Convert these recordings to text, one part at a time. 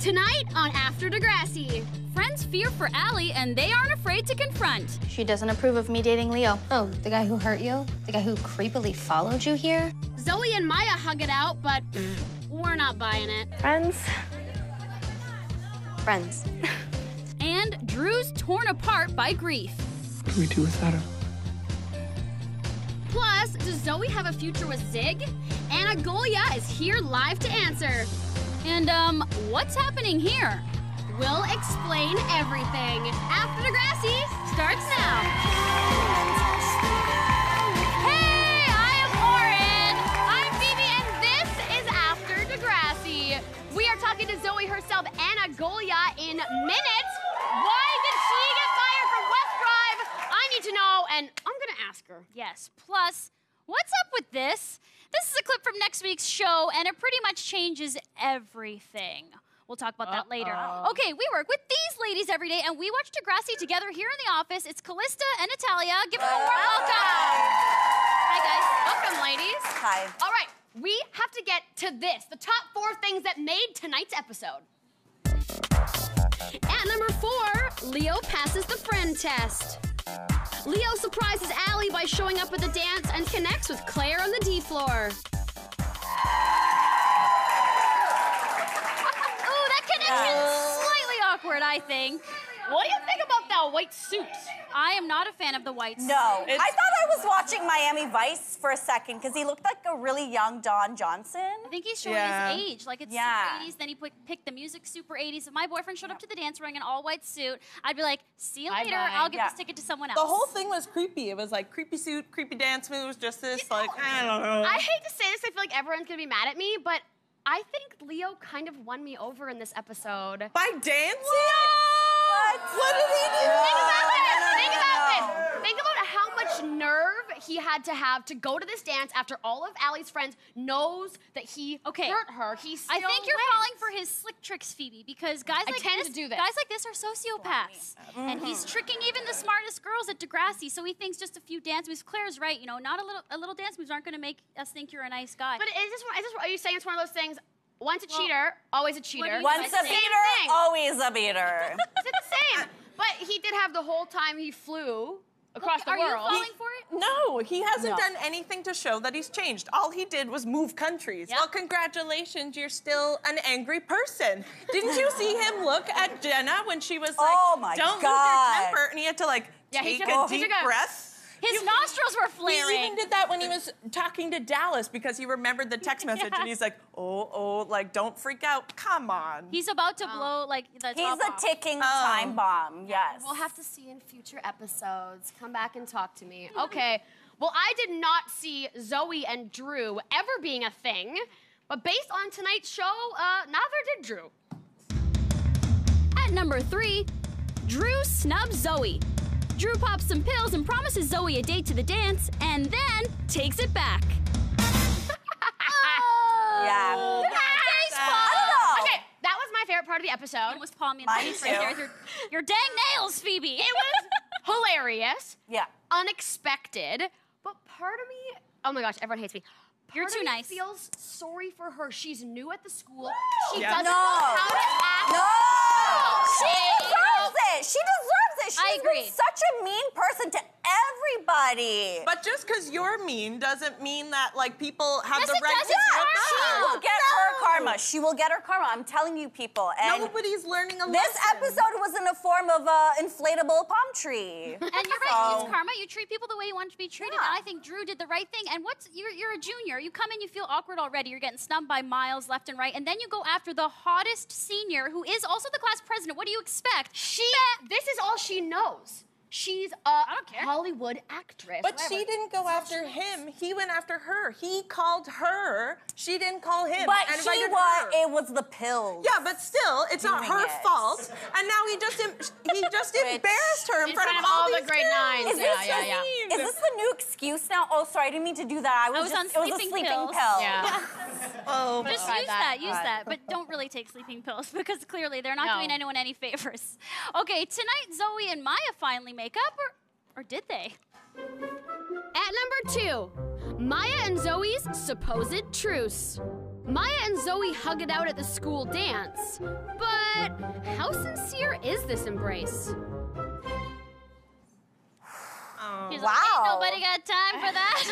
Tonight on After Degrassi. Friends fear for Allie, and they aren't afraid to confront. She doesn't approve of me dating Leo. Oh, the guy who hurt you? The guy who creepily followed you here? Zoe and Maya hug it out, but we're not buying it. Friends. And Drew's torn apart by grief. What do we do without him? Plus, does Zoe have a future with Zig? Anna Golia is here live to answer. And, what's happening here? We'll explain everything. After Degrassi starts now. Hey, I am Lauren. I'm Phoebe, and this is After Degrassi. We are talking to Zoe herself, Anna Golia, in minutes. Why did she get fired from West Drive? I need to know, and I'm gonna ask her. Yes, plus, what's up with this? This is a clip from next week's show, and it pretty much changes everything. We'll talk about that later. Okay, we work with these ladies every day, and we watch Degrassi together here in the office. It's Callista and Natalia. Give them a warm welcome. Hi, guys. Welcome, ladies. Hi. All right, we have to get to this, the top 4 things that made tonight's episode. At number 4, Leo passes the friend test. Leo surprises Allie by showing up at the dance and connects with Claire on the D floor. Ooh, that connection's slightly awkward, I think. What do you think about that white suit? I am not a fan of the white suit. No. I thought I was watching Miami Vice for a second because he looked like a really young Don Johnson. I think he's showing his age. Like, it's super 80s, then he picked the music super 80s. If my boyfriend showed up to the dance wearing an all-white suit, I'd be like, see you later, I'll give this ticket to someone else. The whole thing was creepy. It was like creepy suit, creepy dance moves, just this, like, I don't know. I hate to say this, I feel like everyone's gonna be mad at me, but I think Leo kind of won me over in this episode. By dancing? What did he do? Think about this. Think about this. Think about how much nerve he had to have to go to this dance after all of Allie's friends knows that he hurt her. He still I think you're went. falling for his slick tricks, Phoebe, because guys like tend to do this. guys like this are sociopaths. And he's tricking even the smartest girls at Degrassi, so he thinks just a few dance moves. Claire's right, you know, not a little dance moves aren't gonna make us think you're a nice guy. But are you saying it's one of those things, once a cheater, always a cheater? Once a beater, always a beater. Is it the same? But he did have the whole time he flew across the world. Are you falling for it? No, he hasn't done anything to show that he's changed. All he did was move countries. Yep. Well, congratulations, you're still an angry person. Didn't you see him look at Jenna when she was like, Oh my don't lose God. your temper? And he had to like take took a a- he deep took a- breath. His nostrils were He flaring. even did that when he was talking to Dallas because he remembered the text message and he's like, like, don't freak out. Come on. He's about to blow, like, the He's top a off. ticking time bomb, yes. We'll have to see in future episodes. Come back and talk to me. Okay. Well, I did not see Zoe and Drew ever being a thing, but based on tonight's show, neither did Drew. At number 3, Drew snubs Zoe. Drew pops some pills and promises Zoe a date to the dance, and then takes it back. Yeah. Thanks, I Paul. don't know. Okay, that was my favorite part of the episode. It was Paul me in Mine the face right too. there. with your dang nails, Phoebe. It was hilarious, Yeah. unexpected, but part of me, oh my gosh, everyone hates me. You're Part too of me nice. feels sorry for her. She's new at the school. She Yeah. doesn't No. know how to act. No! She Hey, deserves it! She deserves it! She's I agree. been such a mean person to everybody. But just because you're mean doesn't mean that, like, people have Yes, the it right does. to It's feel She bad. will get her karma. She will get her karma. I'm telling you, people. And Nobody's learning a this lesson. episode was in a form of an inflatable palm tree. And you're right, it's karma. You treat people the way you want to be treated. Yeah. And I think Drew did the right thing. And you're a junior. You come in, you feel awkward already. You're getting snubbed by Miles left and right. And then you go after the hottest senior, who is also the class president. What do you expect? This is all she knows. She's a don't care. Hollywood actress. But she didn't go after him. He went after her. He called her. She didn't call him. But and he invited was, her. it was the pills. Yeah, but still, it's not Doing her it. fault. And now he just embarrassed her in front of all the these grade kids. nines. Is this Yeah. Is this the new excuse now? Oh, sorry, I didn't mean to do that. I was on it was a sleeping sleeping pills. pill. Yeah. Oh, Just Try use that. that, but don't really take sleeping pills because clearly they're not No. doing anyone any favors. Okay, tonight Zoe and Maya finally make up, or did they? At number 2, Maya and Zoe's supposed truce. Maya and Zoe hug it out at the school dance, but But how sincere is this embrace? She's Wow. like, ain't nobody got time for that.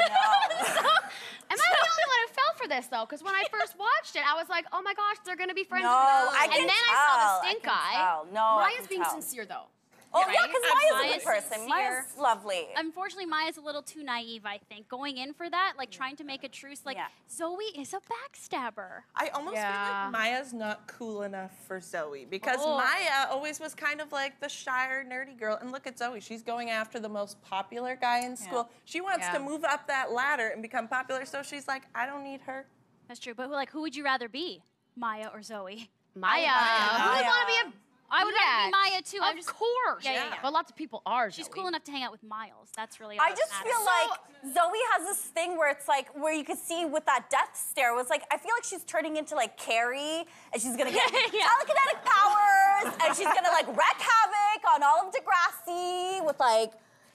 Am I the only one who fell for this though? Because when I first watched it, I was like, oh my gosh, they're gonna be friends. No, I and can then tell. I saw the I stink can eye. tell. No, I Maya's can being tell. sincere though. Oh, Right? yeah, because Maya's a Maya's good person. sincere. Maya's lovely. Unfortunately, Maya's a little too naive, I think. Going in for that, like trying to make a truce, like Yeah. Zoe is a backstabber. I almost feel Yeah. like Maya's not cool enough for Zoe because Oh. Maya always was kind of like the shyer, nerdy girl. And look at Zoe. She's going after the most popular guy in school. She wants Yeah. to move up that ladder and become popular, so she's like, I don't need her. That's true. But like, who would you rather be, Maya or Zoe? Maya. Who would want to be a? I would rather be Maya too. Of course. Yeah. But lots of people are. She's Zoe. cool enough to hang out with Miles. That's really all I that just matters. feel like Zoe has this thing where it's like, where you could see with that death stare, was like, I feel like she's turning into like Carrie, and she's gonna get telekinetic powers, and she's gonna like wreak havoc on all of Degrassi with like,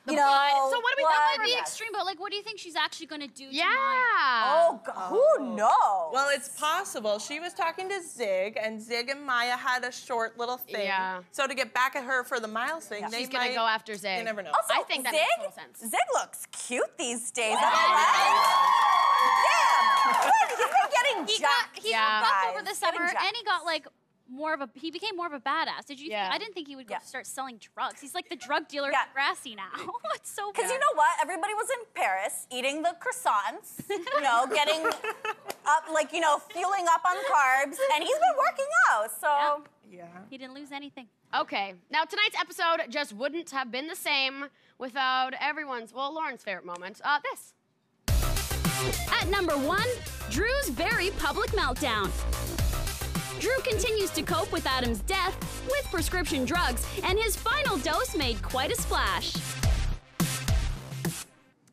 you know. So what do we- blood. That might be extreme, but like, what do you think she's actually gonna do to Maya? Yeah. Oh, God, who knows? Well, it's possible. She was talking to Zig, and Zig and Maya had a short little thing. Yeah. So to get back at her for the Miles thing, they She's gonna might- go after Zig. You never know. Also, I think that Zig, makes total sense. Zig looks cute these days. Am I right? Damn. He's been getting He jacked. got buff over the Guys, summer, getting and he got like he became more of a badass. Did you? Yeah. Think, I didn't think he would go Yeah. start selling drugs. He's like the drug dealer Yeah. at Degrassi now. It's so Because you bad. know what? Everybody was in Paris eating the croissants, you know, getting up, like, you know, fueling up on carbs, and he's been working out, so. Yeah. He didn't lose anything. Okay. Now tonight's episode just wouldn't have been the same without everyone's, well, Lauren's favorite moment. This. At number 1, Drew's very public meltdown. Drew continues to cope with Adam's death with prescription drugs, and his final dose made quite a splash.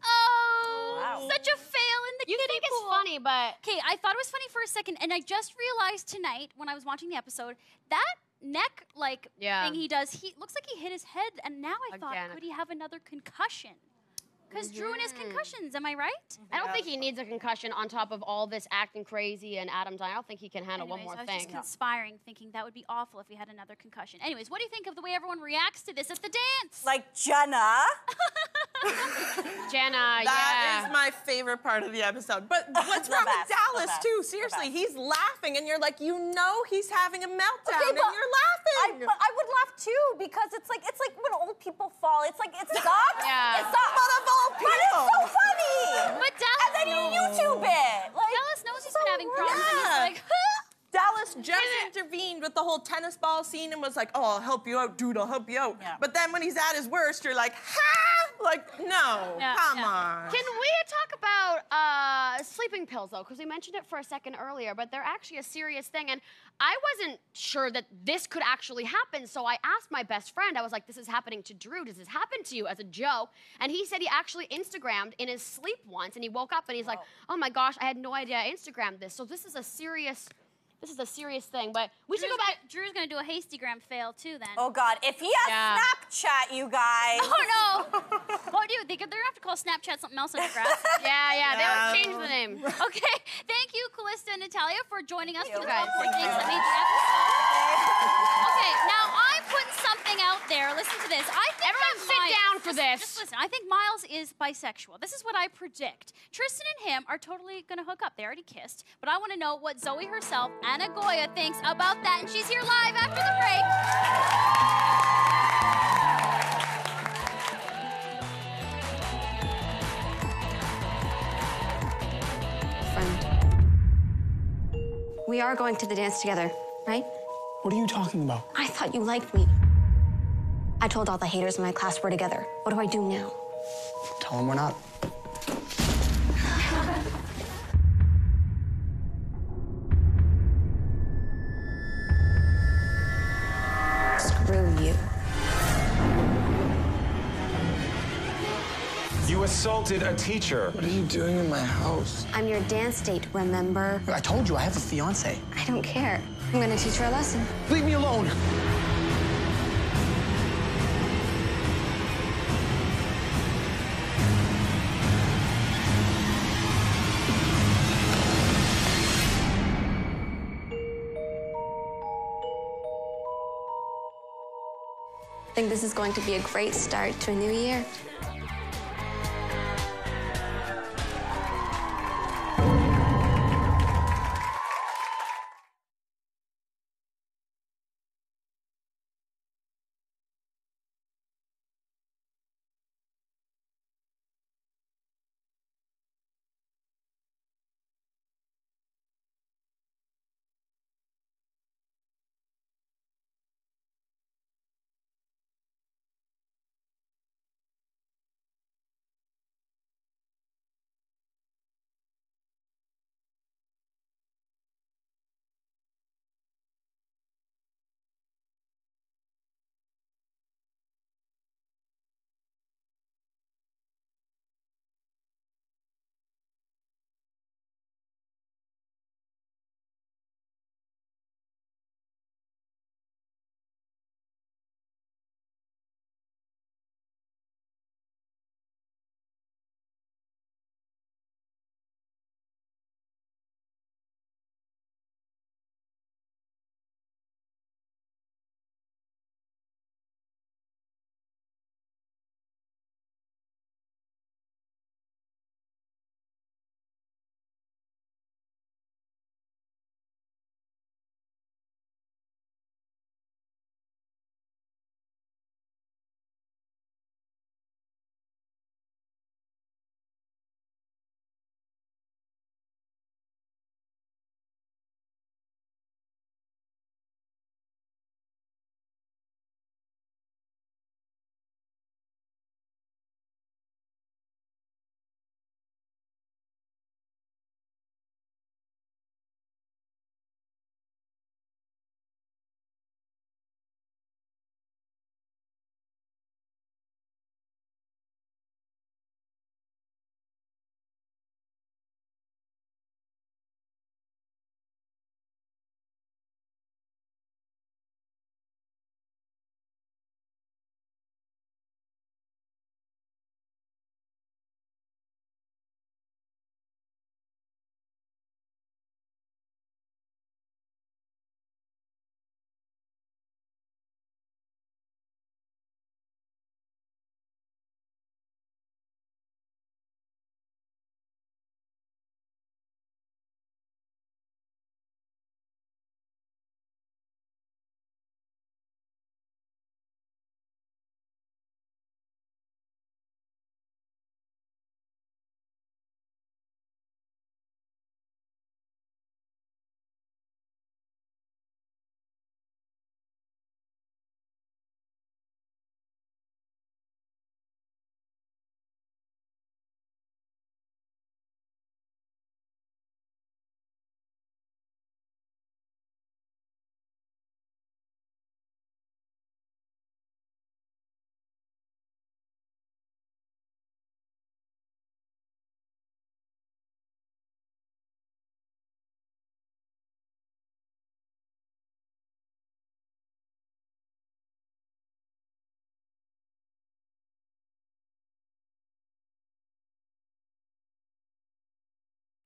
Oh, Wow. such a fail in the You kiddie think it's pool. funny, but Okay, I thought it was funny for a second, and I just realized tonight when I was watching the episode that neck thing he does, he looks like he hit his head, and now I thought, Again. could he have another concussion? Because Drew and his concussions, am I right? I don't think he needs a concussion on top of all this acting crazy and Adam dying. I don't think he can handle Anyways, one I more was just thing. conspiring, thinking that would be awful if we had another concussion. Anyways, what do you think of the way everyone reacts to this at the dance? Like Jenna. Jenna, That is my favorite part of the episode. But what's The wrong best, with the Dallas, best, too? the Seriously, best. he's laughing, and you're like, you know he's having a meltdown, Okay, and but you're laughing. But I would laugh too, because it's like when old people fall. It's like, it sucks. Yeah. It sucks. But of all But it's so people. funny. But And then you YouTube it. Like, Dallas knows he's been having problems, and Yeah. he's like, Dallas just intervened with the whole tennis ball scene and was like, oh, I'll help you out, dude, I'll help you out. Yeah. But then when he's at his worst, you're like, ha! Like, no, Yeah, come yeah. on. Can we talk about sleeping pills, though? Because we mentioned it for a second earlier, but they're actually a serious thing. And I wasn't sure that this could actually happen, so I asked my best friend, I was like, this is happening to Drew. Does this happen to you as a joke? And he said he actually Instagrammed in his sleep once, and he woke up and he's like, oh my gosh, I had no idea I Instagrammed this. So this is a serious thing. But we should go back. Drew's gonna do a hastygram fail too then. oh God, if he has Yeah. Snapchat, you guys. Oh no! What do you think? They're gonna have to call Snapchat something else on Degrassi. Yeah, they always Yeah. change the name. Okay, thank you, Callista and Natalia, for joining us for the guys. 12 things that made the episode. Okay, now I'm putting something out there. Listen to this. I think Everyone that sit Miles- down for this. Just listen. I think Miles is bisexual. This is what I predict. Tristan and him are totally gonna hook up. They already kissed, but I want to know what Zoe herself, Anna Golia, thinks about that, and she's here live after the break. Friend. We are going to the dance together, right? What are you talking about? I thought you liked me. I told all the haters in my class we're together. What do I do now? Tell him we're not. Screw you. You assaulted a teacher. What are you doing in my house? I'm your dance date, remember? I told you I have a fiance. I don't care. I'm gonna teach her a lesson. Leave me alone. I think this is going to be a great start to a new year.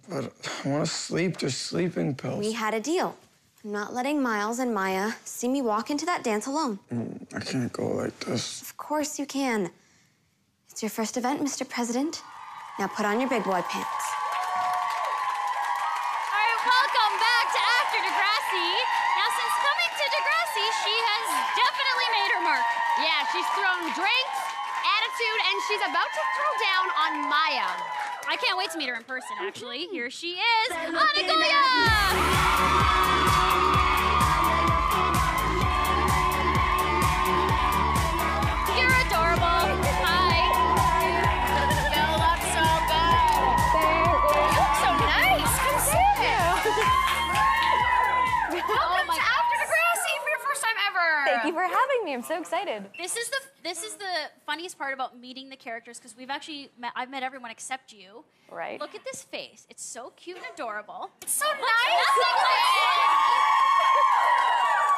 But I want to sleep. There's sleeping pills. We had a deal. I'm not letting Miles and Maya see me walk into that dance alone. I can't go like this. Of course you can. It's your first event, Mr. President. Now put on your big boy pants. All right, welcome back to After Degrassi. Now, since coming to Degrassi, she has definitely made her mark. Yeah, she's thrown drinks, attitude, and she's about to throw down on Maya. I can't wait to meet her in person, actually. Here she is, Anna Golia! You're adorable. Hi. You look so good. You look so nice. Come sit. Welcome to After Degrassi for your first time ever. Thank you for having me. I'm so excited. This is the funniest part about meeting the characters, because I've met everyone except you. Right. Look at this face. It's so cute and adorable. It's so nice.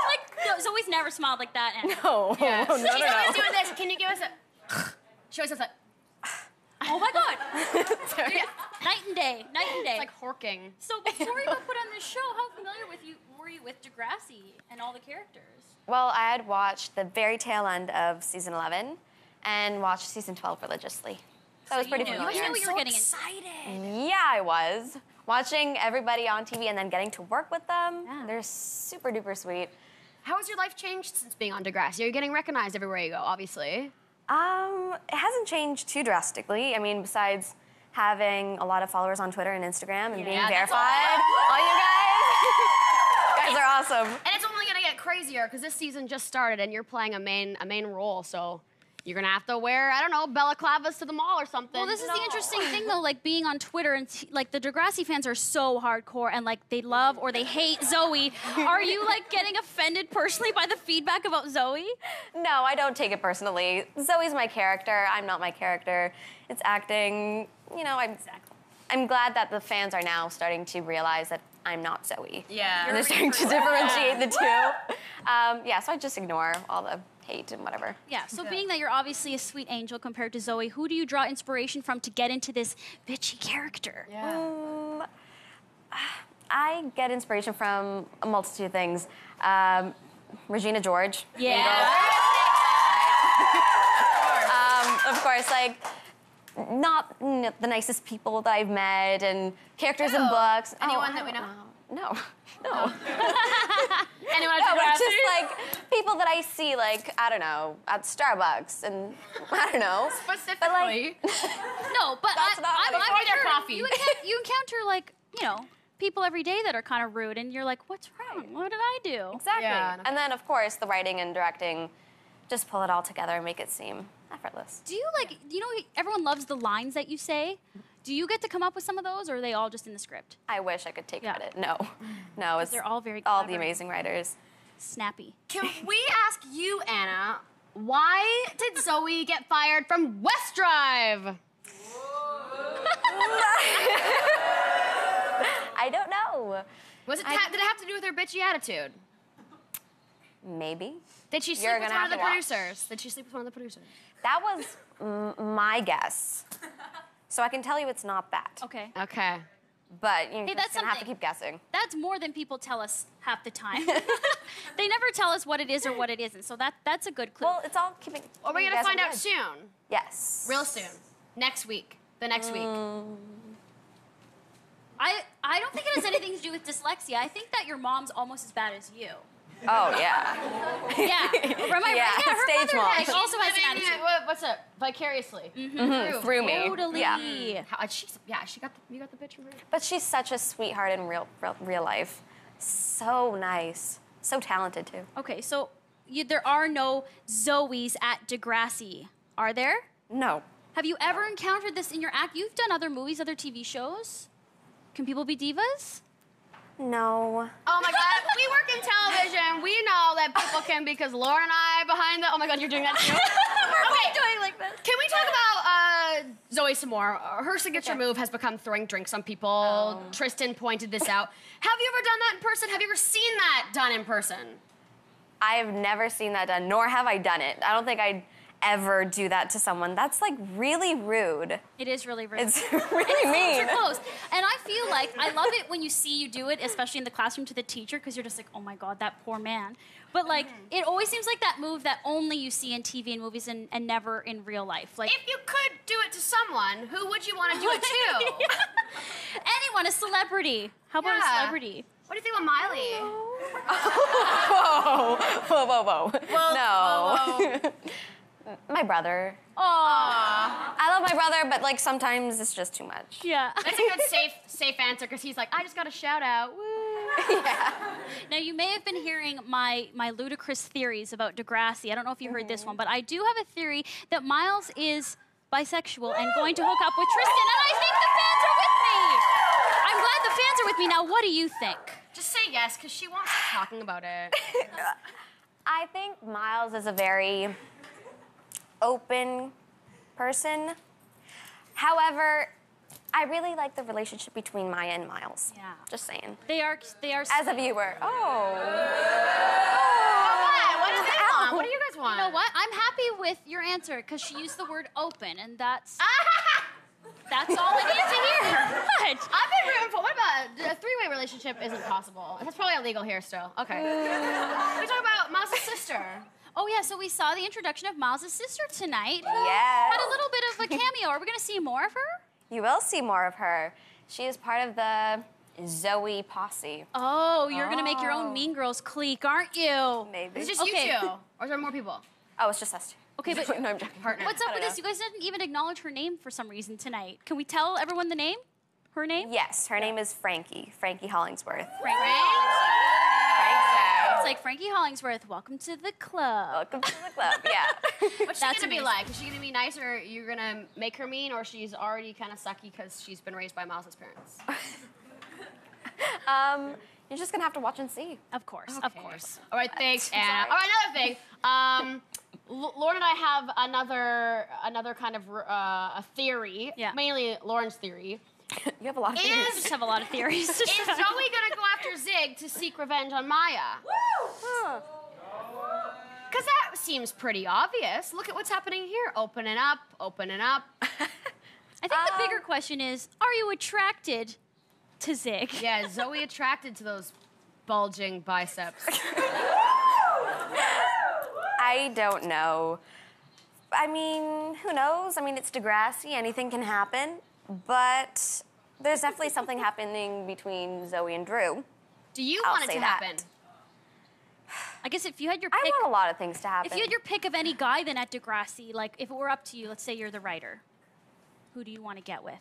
Like Zoe's never smiled like that. Anna. No, Yeah. no, She's always doing this. Can you give us a... She always does like... Oh my God. Night and day. Night and day. It's like horking. So before you got put on this show, how familiar were story with Degrassi and all the characters? Well, I had watched the very tail end of season 11 and watched season 12 religiously. So it was pretty familiar. You knew what you were getting excited. Yeah, I was. Watching everybody on TV and then getting to work with them. Yeah. They're super duper sweet. How has your life changed since being on Degrassi? You're getting recognized everywhere you go, obviously. It hasn't changed too drastically. I mean, besides having a lot of followers on Twitter and Instagram and being verified. All you guys are awesome. And it's only gonna get crazier because this season just started and you're playing a main role, so you're gonna have to wear, I don't know, balaclavas to the mall or something. Well, this is the interesting thing, though, like being on Twitter and like the Degrassi fans are so hardcore and like they love or they hate Zoe. Are you like getting offended personally by the feedback about Zoe? No, I don't take it personally. Zoe's my character. I'm not my character. It's acting. You know, I'm glad that the fans are now starting to realize that I'm not Zoe. Yeah. And they're starting to differentiate the two. Yeah, so I just ignore all the hate and whatever. Yeah, so being that you're obviously a sweet angel compared to Zoe, who do you draw inspiration from to get into this bitchy character? Yeah. I get inspiration from a multitude of things. Regina George. Yeah. Of course, like, not the nicest people that I've met and characters in books. Anyone that we know? No. Anyone No, but just like people that I see, like, I don't know, at Starbucks and I don't know. Specifically. No, but That's not what I get coffee. you encounter like, you know, people every day that are kind of rude and you're like, what's wrong? What did I do? Exactly. Yeah. And then, of course, the writing and directing, just pull it all together and make it seem effortless. Do you like, you know, everyone loves the lines that you say. Do you get to come up with some of those or are they all just in the script? I wish I could take Yeah. credit. No, it's They're all very all the clever. amazing writers. Snappy. Can we ask you, Anna, why did Zoe get fired from West Drive? I don't know. Did it have to do with her bitchy attitude? Maybe. Did she sleep You're with gonna one of the have to watch. producers? Did she sleep with one of the producers? That was my guess. So I can tell you it's not that. Okay. Okay. But you're Hey, just that's gonna have to something. keep guessing. That's more than people tell us half the time. They never tell us what it is or what it isn't. So that's a good clue. Well, it's all keeping. Are we keeping gonna you guys find on out edge. soon? Yes. Real soon. Next week. The next week. I don't think it has anything to do with dyslexia. I think that your mom's almost as bad as you. Oh yeah. Yeah. Am I Yeah, right? Yeah, her stage mother mom. also has an attitude. What's up? Vicariously. Through me. Totally. Yeah. You got the bitch from her. But she's such a sweetheart in real life. So nice. So talented too. Okay, so there are no Zoes at Degrassi, are there? No. Have you ever encountered this in your act? You've done other movies, other TV shows. Can people be divas? No. Oh my God, we work in television. We know that people can be, because Lauren and I behind the, oh my God, you're doing that too? We're doing like this. Can we talk about Zoe some more? Her signature move has become throwing drinks on people. Tristan pointed this out. Have you ever done that in person? Have you ever seen that done in person? I've never seen that done, nor have I done it. I don't think I'd ever do that to someone. That's like really rude. It is really rude. It's really mean. You're close. And I feel like, I love it when you see you do it, especially in the classroom to the teacher, because you're just like, oh my God, that poor man. But like, it always seems like that move that only you see in TV and movies and never in real life. Like, If you could do it to someone, who would you want to do it to? anyone, a celebrity. How about a Yeah. celebrity? What do you think of Miley? Whoa. No. My brother. Aww. I love my brother, but like sometimes it's just too much. Yeah. That's a good safe answer, because he's like, I just got a shout out. Woo. Now, you may have been hearing my ludicrous theories about Degrassi. I don't know if you heard this one, but I do have a theory that Miles is bisexual and going to hook up with Tristan, and I think the fans are with me. I'm glad the fans are with me. Now, what do you think? Just say yes, because she wants us talking about it. I think Miles is a very open person. However, I really like the relationship between Maya and Miles. Yeah. Just saying. They are. As a viewer. Oh. What do they want? What do you guys want? You know what? I'm happy with your answer because she used the word open, and that's. That's all I needed to hear. What? I've been rooting for. What about a three-way relationship? Isn't possible. That's probably illegal here still. Okay. We talk about Miles' sister. Oh yeah, so we saw the introduction of Miles' sister tonight. Yes. Had a little bit of a cameo. Are we gonna see more of her? You will see more of her. She is part of the Zoe posse. Oh, you're gonna make your own Mean Girls clique, aren't you? Maybe. Is it just you two? Or is there more people? Oh, it's just us two. Okay, but no, I'm joking. Partner. what's up with this? You guys didn't even acknowledge her name for some reason tonight. Can we tell everyone the name? Her name? Yes, her name is Frankie Hollingsworth. It's like Frankie Hollingsworth, welcome to the club. Welcome to the club, yeah. What's she gonna be like? Is she gonna be nice, or you're gonna make her mean, or she's already kind of sucky because she's been raised by Miles' parents? You're just gonna have to watch and see. Of course, Okay. of course. All right, thanks, Anna. All right, another thing. Lauren and I have another kind of a theory. Yeah. Mainly Lauren's theory. You have a lot of I theories. just have a lot of theories. Is Zoe gonna go after Zig to seek revenge on Maya? Huh. Because that seems pretty obvious. Look at what's happening here. Opening up, opening up. I think the bigger question is, are you attracted to Zig? Yeah, is Zoe attracted to those bulging biceps? I don't know. I mean, who knows? I mean, it's Degrassi. Anything can happen. But there's definitely something happening between Zoe and Drew. Do you I'll want it say to that. happen? I guess if you had your pick, I want a lot of things to happen. if you had your pick of any guy then at Degrassi, like if it were up to you, let's say you're the writer, who do you want to get with?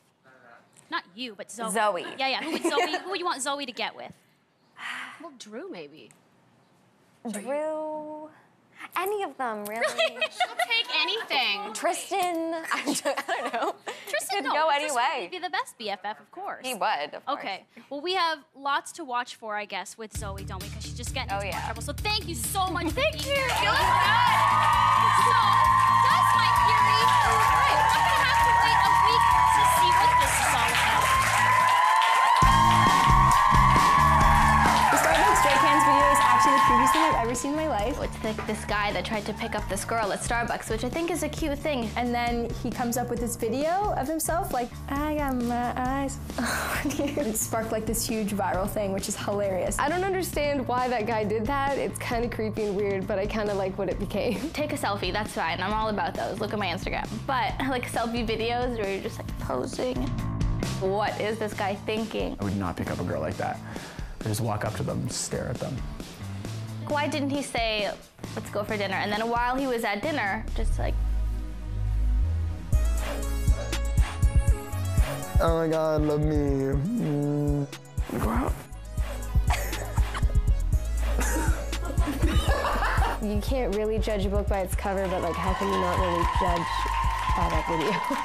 Not you, but Zoe. Zoe. Yeah. Who would you want Zoe to get with? Well, Drew, maybe. Drew. Any of them, really. She'll take anything. Tristan. I don't know. Tristan, Could no, go Tristan anyway. would be the best BFF, of course. He would, of course. Okay. Well, we have lots to watch for, I guess, with Zoe, don't we? Because she's just getting into more yeah. trouble. So thank you so much for being here. You look good. So, that's my theory. All right, we're going to have to wait a week to see what this is all about. The Starbucks Stray Cans video is actually the creepiest thing I've ever seen in my life. It's like this guy that tried to pick up this girl at Starbucks, which I think is a cute thing. And then he comes up with this video of himself, like, I got my eyes on you. It sparked like this huge viral thing, which is hilarious. I don't understand why that guy did that. It's kind of creepy and weird, but I kind of like what it became. Take a selfie, that's fine. I'm all about those. Look at my Instagram. But like selfie videos where you're just like posing. What is this guy thinking? I would not pick up a girl like that. I just walk up to them and stare at them. Why didn't he say, let's go for dinner? And then while he was at dinner, just like, Oh my God, love me. Go out. You can't really judge a book by its cover, but like, how can you not really judge by that video?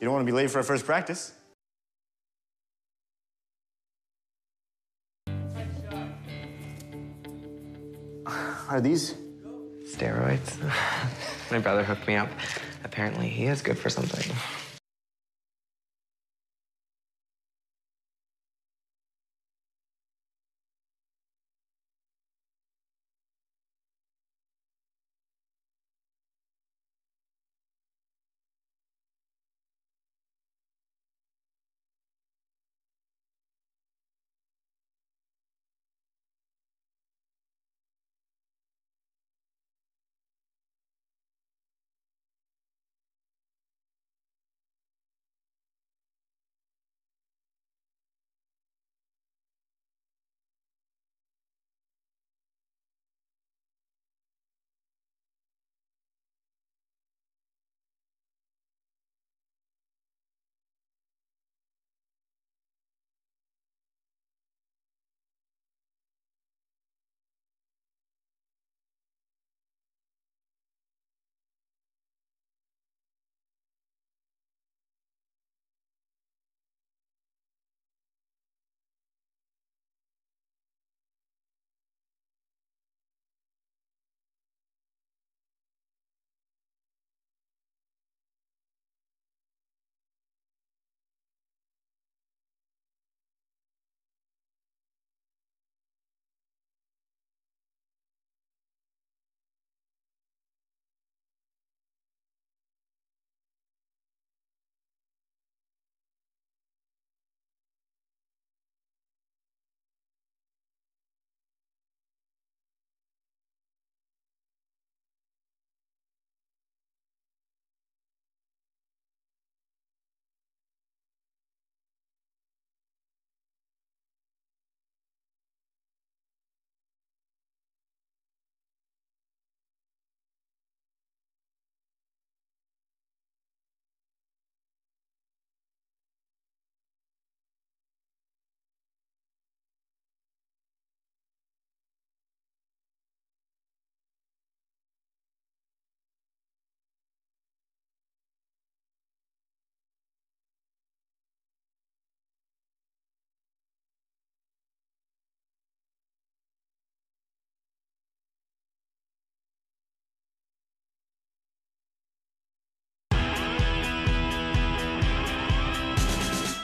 You don't want to be late for our first practice. Are these? Steroids. My brother hooked me up. Apparently, he is good for something.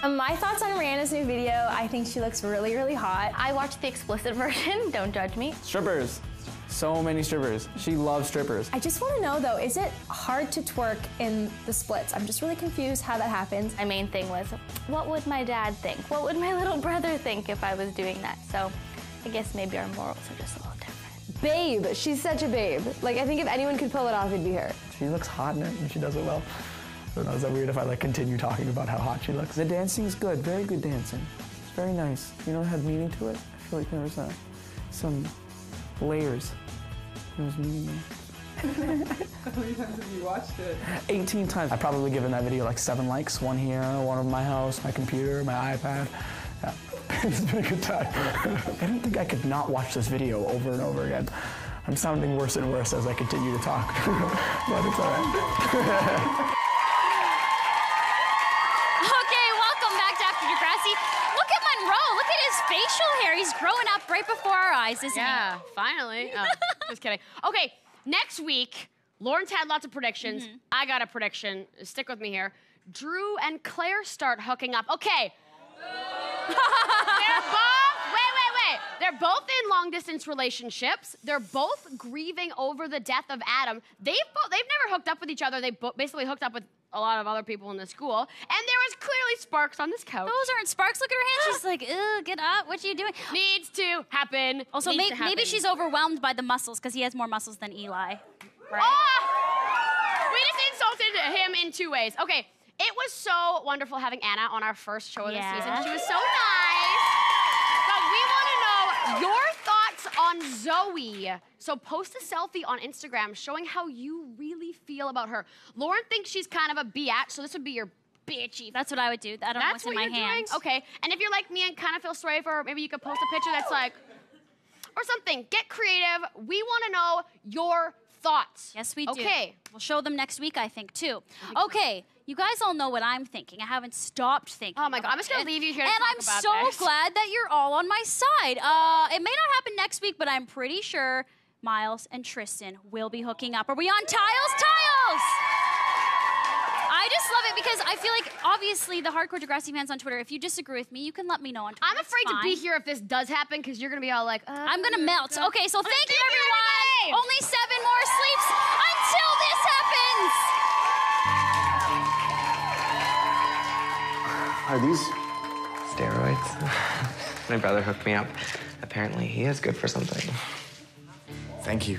My thoughts on Rihanna's new video, I think she looks really, really hot. I watched the explicit version, don't judge me. Strippers. So many strippers. She loves strippers. I just want to know though, is it hard to twerk in the splits? I'm just really confused how that happens. My main thing was, what would my dad think? What would my little brother think if I was doing that? So I guess maybe our morals are just a little different. Babe, she's such a babe. Like, I think if anyone could pull it off, it'd be her. She looks hot in it and she does it well. I don't know, is that weird if I like continue talking about how hot she looks? The dancing's good, very good dancing. It's very nice. You know, it had meaning to it. I feel like there was some layers. There was meaning there. How many times have you watched it? 18 times. I've probably given that video like 7 likes. 1 here, 1 on my house, my computer, my iPad. Yeah, it's been a good time. I don't think I could not watch this video over and over again. I'm sounding worse and worse as I continue to talk, but it's all right. Okay, welcome back to After Degrassi. Look at Monroe. Look at his facial hair. He's growing up right before our eyes, isn't he? Yeah, finally. Oh, just kidding. Okay, next week, Lauren's had lots of predictions. I got a prediction. Stick with me here. Drew and Claire start hooking up. Okay. They're both in long-distance relationships. They're both grieving over the death of Adam. They've never hooked up with each other. They basically hooked up with a lot of other people in the school. And there was clearly sparks on this couch. Those aren't sparks. Look at her hands. She's like, ew, get up. What are you doing? Needs to happen. Also, maybe she's overwhelmed by the muscles because he has more muscles than Eli. Right? Oh! We just insulted him in 2 ways. Okay, it was so wonderful having Anna on our first show of the season. She was so nice. But we want to know your thoughts on Zoe. So post a selfie on Instagram showing how you really feel about her. Lauren thinks she's kind of a biatch, so this would be your bitchy. That's what I would do. I don't know what's in my hand. Okay, and if you're like me and kind of feel sorry for her, maybe you could post a picture that's like, or something. Get creative. We want to know your thoughts. Yes, we do. Okay. We'll show them next week, I think, too. Okay, you guys all know what I'm thinking. I haven't stopped thinking. Oh my God, I'm just gonna leave you here to talk about this. And I'm so glad that you're all on my side. It may not happen next week, but I'm pretty sure Miles and Tristan will be hooking up. Are we on tiles? Tiles! I just love it because I feel like, obviously, the hardcore Degrassi fans on Twitter, if you disagree with me, you can let me know on Twitter. I'm afraid to be here if this does happen because you're going to be all like, I'm going to melt. Okay, so thank you, everyone. Only 7 more sleeps until this happens. Are these? Steroids. My brother hooked me up. Apparently, he is good for something. Thank you.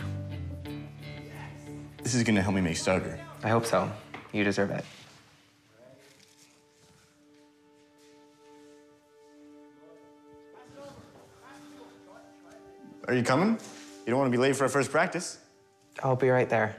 This is gonna help me make starter. I hope so. You deserve it. Are you coming? You don't want to be late for our first practice. I'll be right there.